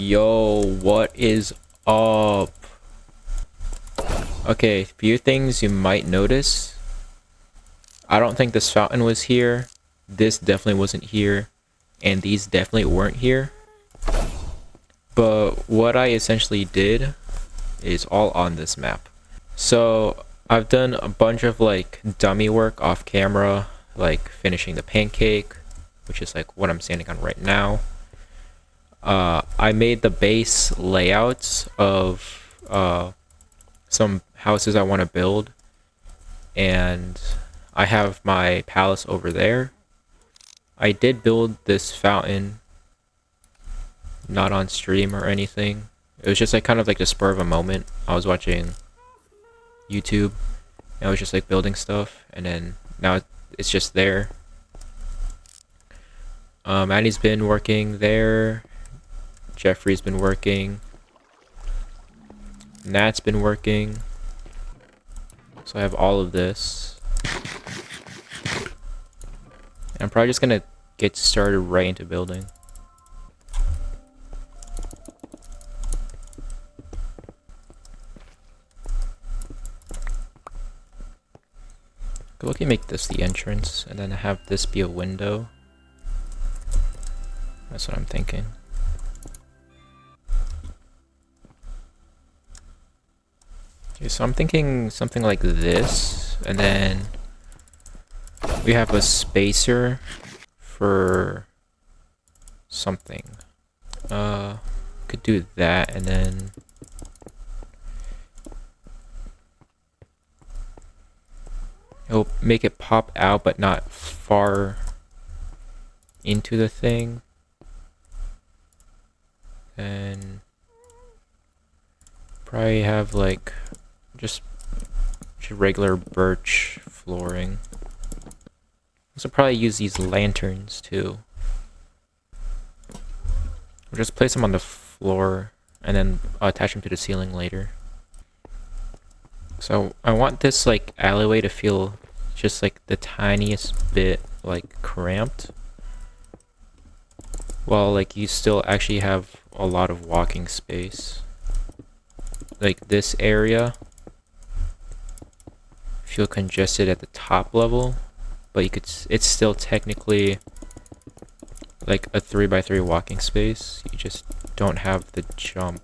Yo, what is up? Okay, few things you might notice. I don't think this fountain was here. This definitely wasn't here. And these definitely weren't here. But what I essentially did is all on this map. So I've done a bunch of like dummy work off camera, like finishing the pancake, which is like what I'm standing on right now. I made the base layouts of some houses I want to build, and I have my palace over there. I did build this fountain, not on stream or anything. It was just like kind of like the spur of a moment. I was watching YouTube and I was just like building stuff, and then now it's just there. Annie's been working there. Jeffrey's been working. Nat's been working. So I have all of this. And I'm probably just gonna get started right into building. We can make this the entrance and then have this be a window. That's what I'm thinking. Okay, so I'm thinking something like this, and then we have a spacer for something. Could do that, and then it'll make it pop out, but not far into the thing. And probably have like just regular birch flooring. Also probably use these lanterns too. We'll just place them on the floor and then attach them to the ceiling later. So I want this like alleyway to feel just like the tiniest bit like cramped, while like you still actually have a lot of walking space. Like this area feel congested at the top level, but you could it's still technically like a 3x3 walking space. You just don't have the jump.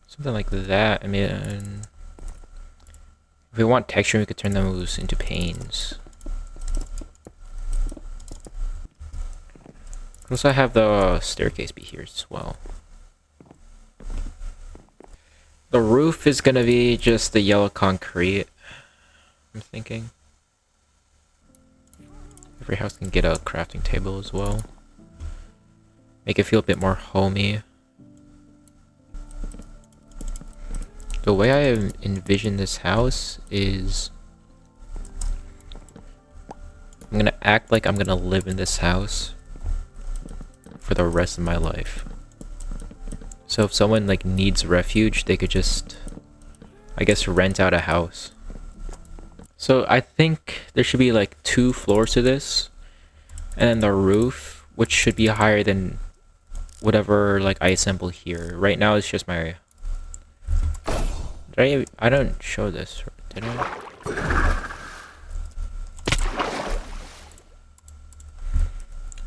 Something like that. I mean, if we want texture, we could turn those into panes. Also, I have the staircase be here as well. The roof is gonna be just the yellow concrete, I'm thinking. Every house can get a crafting table as well. Make it feel a bit more homey. The way I envision this house is I'm gonna act like I'm gonna live in this house for the rest of my life. So if someone like needs refuge, they could just, I guess, rent out a house. So I think there should be like 2 floors to this, and then the roof, which should be higher than whatever like I assemble here. Right now it's just my, I don't show this, did I?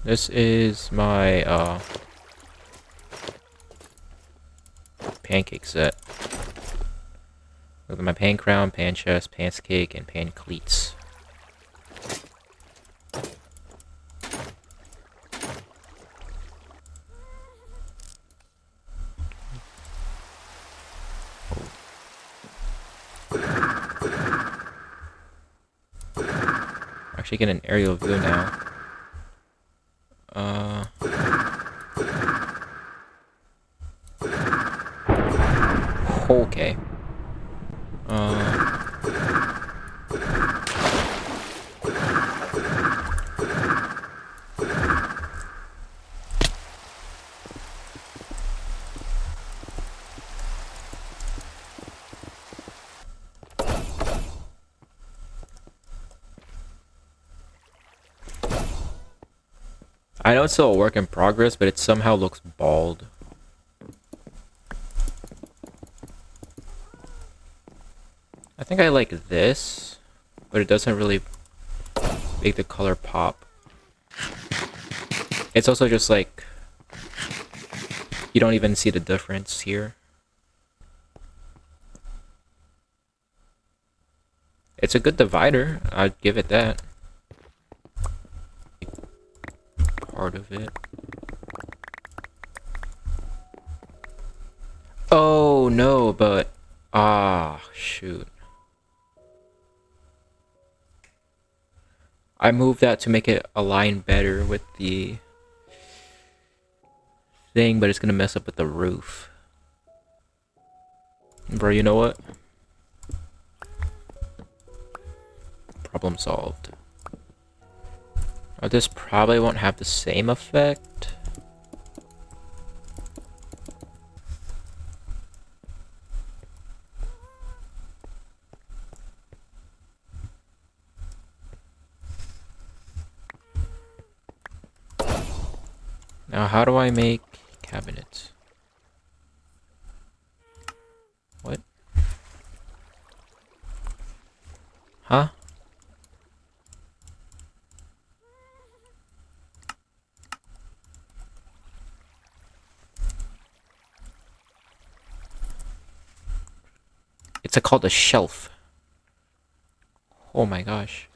This is my pancake set. Look at my pan crown, pan chest, pancake, and pan cleats. Actually get an aerial view now. Okay. I know it's still a work in progress, but it somehow looks bald. I think I like this, but it doesn't really make the color pop. It's also just like, you don't even see the difference here. It's a good divider, I'd give it that. Part of it. Oh no, but shoot. I moved that to make it align better with the thing, but it's gonna mess up with the roof. Bro, you know what? Problem solved. Oh, this probably won't have the same effect. Now, how do I make cabinets? What? Huh? It's called a shelf. Oh my gosh.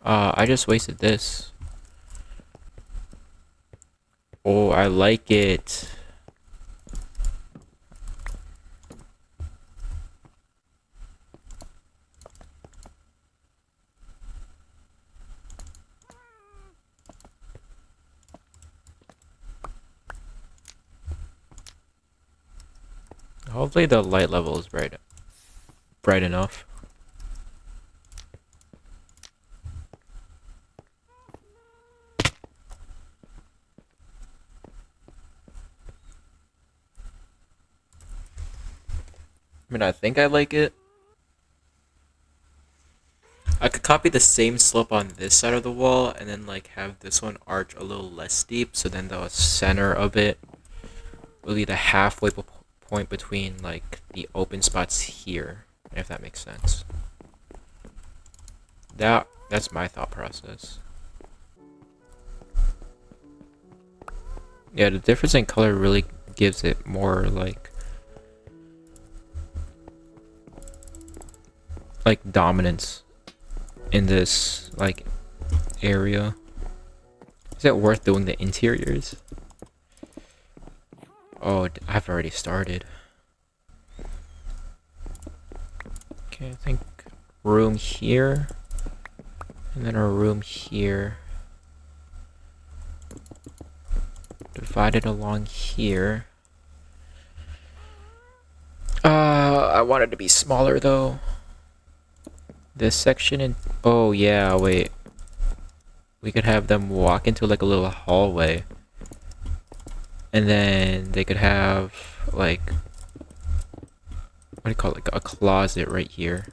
I just wasted this. Oh, I like it. Hopefully the light level is bright enough. I mean, I think I like it. I could copy the same slope on this side of the wall and then like have this one arch a little less steep, so then the center of it will be the halfway point between like the open spots here, if that makes sense. That's my thought process. Yeah, the difference in color really gives it more like dominance in this like area. Is it worth doing the interiors? Oh, I've already started. Okay, I think room here and then a room here, divided along here. I want it to be smaller though. This section and oh yeah, wait. We could have them walk into like a little hallway. And then they could have like, what do you call it? Like a closet right here.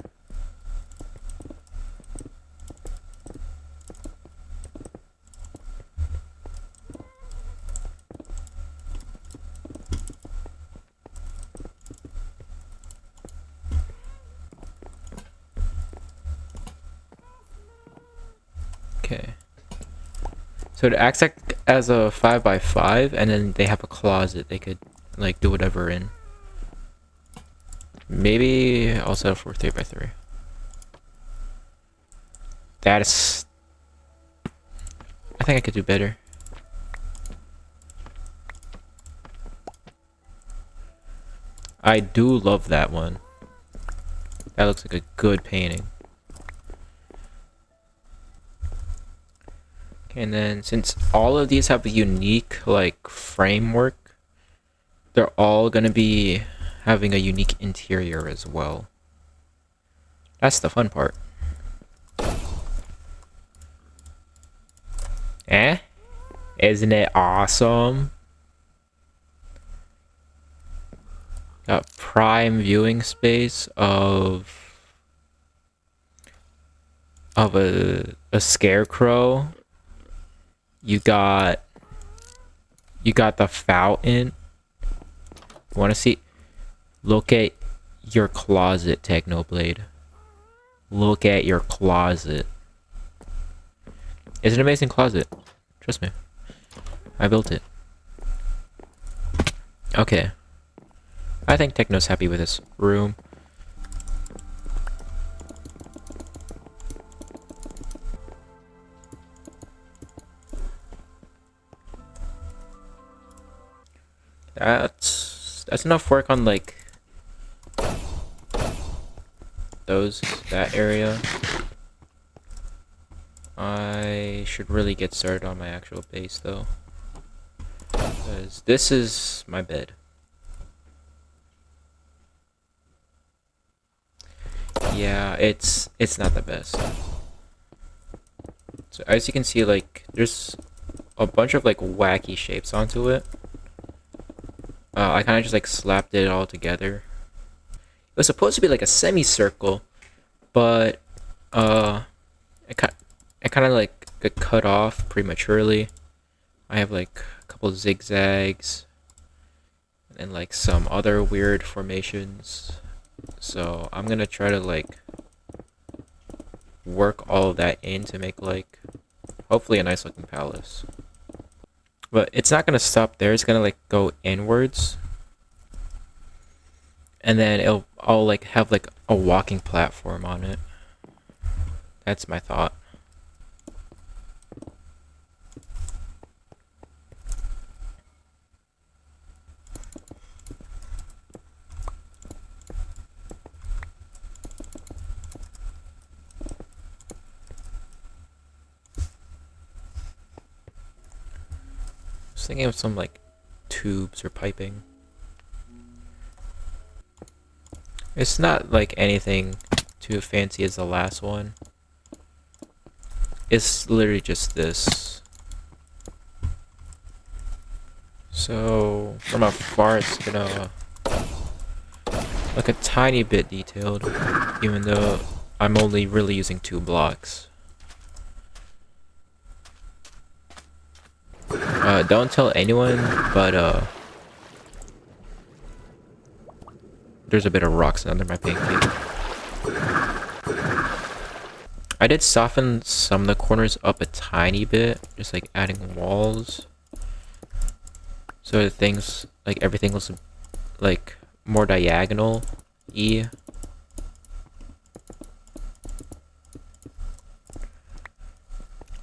Okay. So it acts like as a 5x5, and then they have a closet they could like do whatever in. Maybe I'll settle for 3x3. That's. I think I could do better. I do love that one. That looks like a good painting. And then since all of these have a unique like framework, they're all gonna be having a unique interior as well. That's the fun part. Eh? Isn't it awesome? Got prime viewing space of of a scarecrow. You got the fountain. Want to see? Look at your closet, Technoblade. Look at your closet. It's an amazing closet. Trust me. I built it. Okay. I think Techno's happy with this room. That's enough work on like that area. I should really get started on my actual base though, because this is my bed. Yeah, it's not the best. So as you can see, like there's a bunch of like wacky shapes onto it. I kind of just like slapped it all together. It was supposed to be like a semicircle, but it kind of like got cut off prematurely. I have like a couple zigzags and like some other weird formations. So I'm gonna try to like work all of that in to make like hopefully a nice looking palace. But it's not gonna stop there. It's gonna like go inwards, and then I'll like have like a walking platform on it. That's my thought. Thinking of some like tubes or piping. It's not like anything too fancy as the last one. It's literally just this. So from afar it's gonna look a tiny bit detailed, even though I'm only really using 2 blocks. Don't tell anyone, but there's a bit of rocks under my pancake. I did soften some of the corners up a tiny bit, just like adding walls, so that things like everything was like more diagonal-y.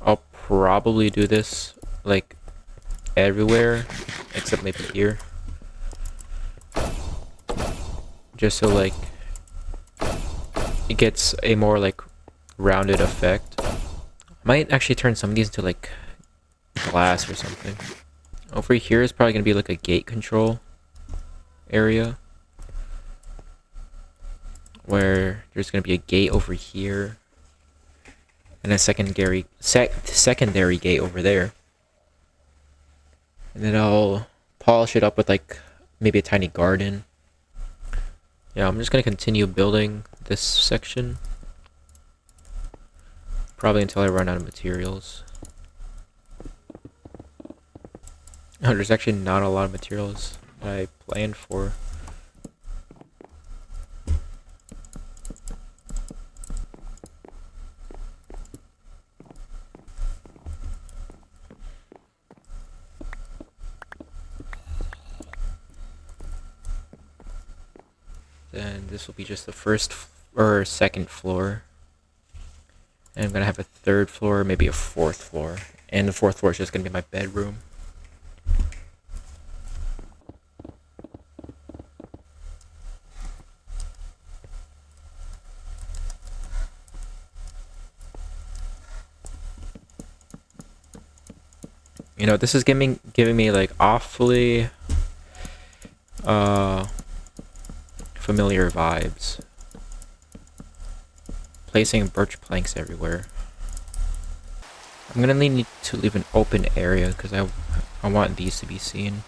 I'll probably do this like everywhere except maybe here, just so like it gets a more like rounded effect. I might actually turn some of these into like glass or something. Over here is probably gonna be like a gate control area, where there's gonna be a gate over here and a secondary gate over there. And then I'll polish it up with like maybe a tiny garden. Yeah, I'm just gonna continue building this section, probably until I run out of materials. Oh, there's actually not a lot of materials that I planned for. Then this will be just the first or second floor. And I'm gonna have a 3rd floor, maybe a 4th floor. And the 4th floor is just gonna be my bedroom. You know, this is giving me like awfully familiar vibes. Placing birch planks everywhere. I'm gonna need to leave an open area because I want these to be seen.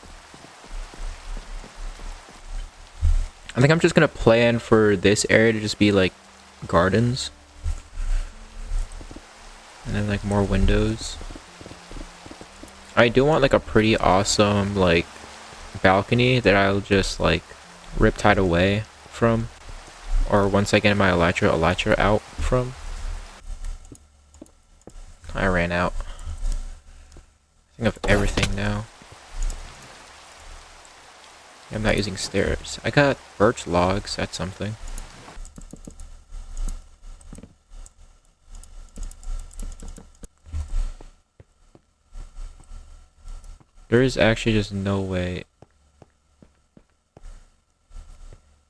I think I'm just gonna plan for this area to just be like gardens. And then like more windows. I do want like a pretty awesome like balcony that I'll just like rip tide away from. Or once I get my elytra out from. I ran out. I think of everything now. I'm not using stairs. I got birch logs, that's something. There is actually just no way.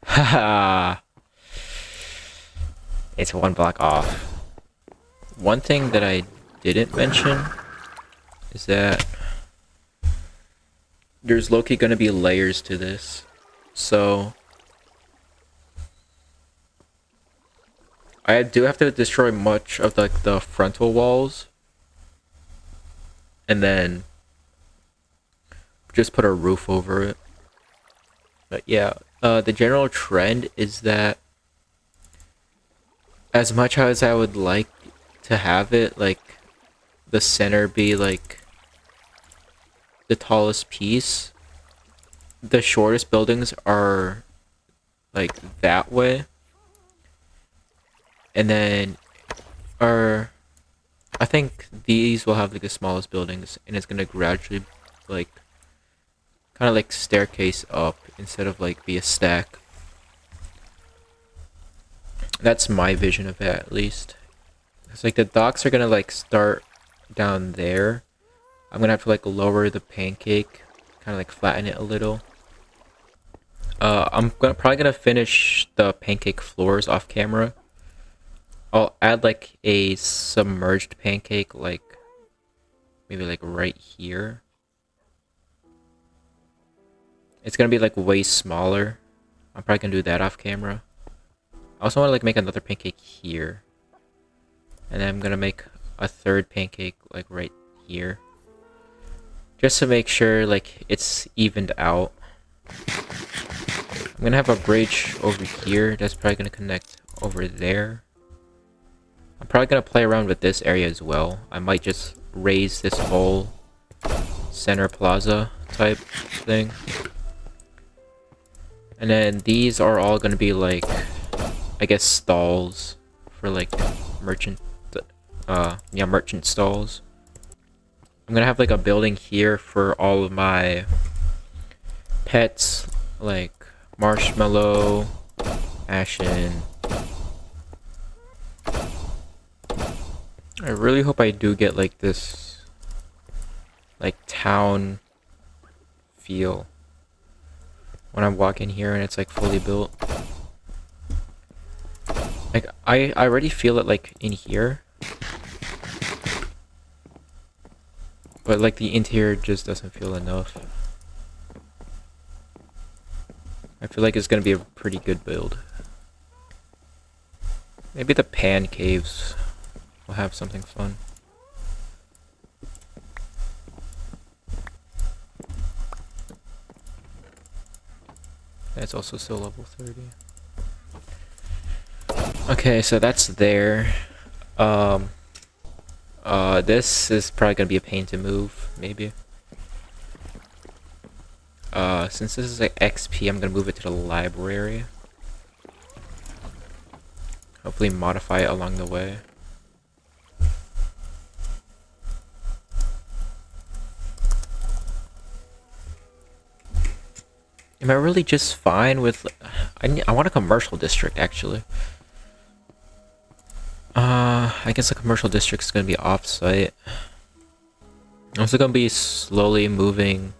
Haha! It's one block off. One thing that I didn't mention is that there's low-key gonna be layers to this. So I do have to destroy much of like the frontal walls and then just put a roof over it. But yeah, the general trend is that as much as I would like to have it, like, the center be, like, the tallest piece, the shortest buildings are, like, that way. And then, I think these will have, like, the smallest buildings, and it's gonna gradually, like, kind of like staircase up instead of, like, be a stack. That's my vision of it, at least. It's like the docks are gonna like start down there. I'm gonna have to like lower the pancake, kind of like flatten it a little. Probably gonna finish the pancake floors off camera. I'll add like a submerged pancake, like maybe like right here. It's gonna be like way smaller. I'm probably gonna do that off camera. I also want to like make another pancake here. And then I'm gonna make a third pancake like right here. Just to make sure like it's evened out. I'm gonna have a bridge over here that's probably gonna connect over there. I'm probably gonna play around with this area as well. I might just raise this whole center plaza type thing. And then these are all gonna be like, I guess, stalls for like merchant stalls. I'm gonna have like a building here for all of my pets, like Marshmallow, Ashen. I really hope I do get like this like town feel when I'm walking here and it's like fully built. Like I already feel it like in here. But like the interior just doesn't feel enough. I feel like it's gonna be a pretty good build. Maybe the pan caves will have something fun. That's also still level 30. Okay, so that's there. This is probably gonna be a pain to move, maybe. Since this is like XP, I'm gonna move it to the library. Hopefully modify it along the way. Am I really just fine with... I want a commercial district, actually. I guess the commercial district is gonna be off-site. I'm also gonna be slowly moving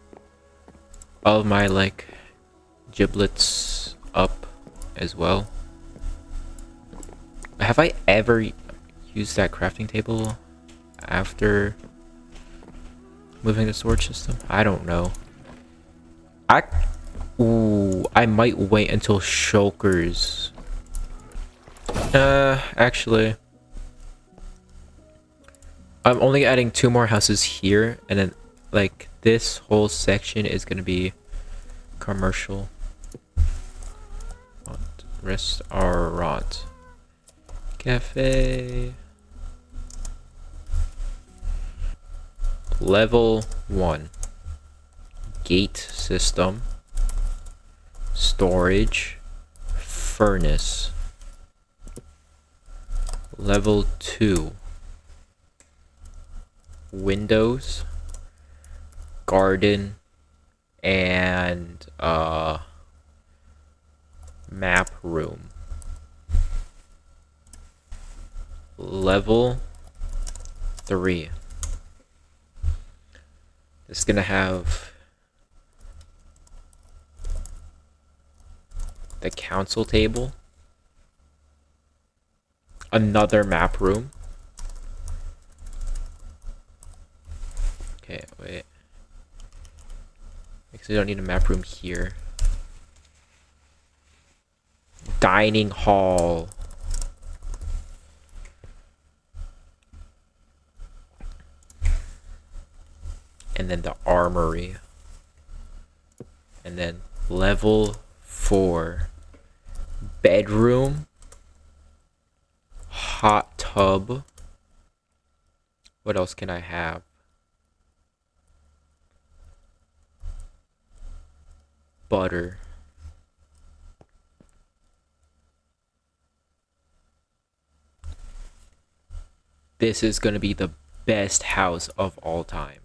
all of my like giblets up as well. Have I ever used that crafting table after moving the storage system? I don't know. I might wait until Shulker's. Actually, I'm only adding 2 more houses here, and then like this whole section is gonna be commercial. Restaurant, cafe. level 1. Gate system. Storage. Furnace. Level 2. Windows. Garden. And map room. Level 3. It's gonna have the council table, another map room. Okay, wait. Because we don't need a map room here. Dining hall. And then the armory. And then level 4. Bedroom. Hot tub. What else can I have? Butter. This is gonna be the best house of all time.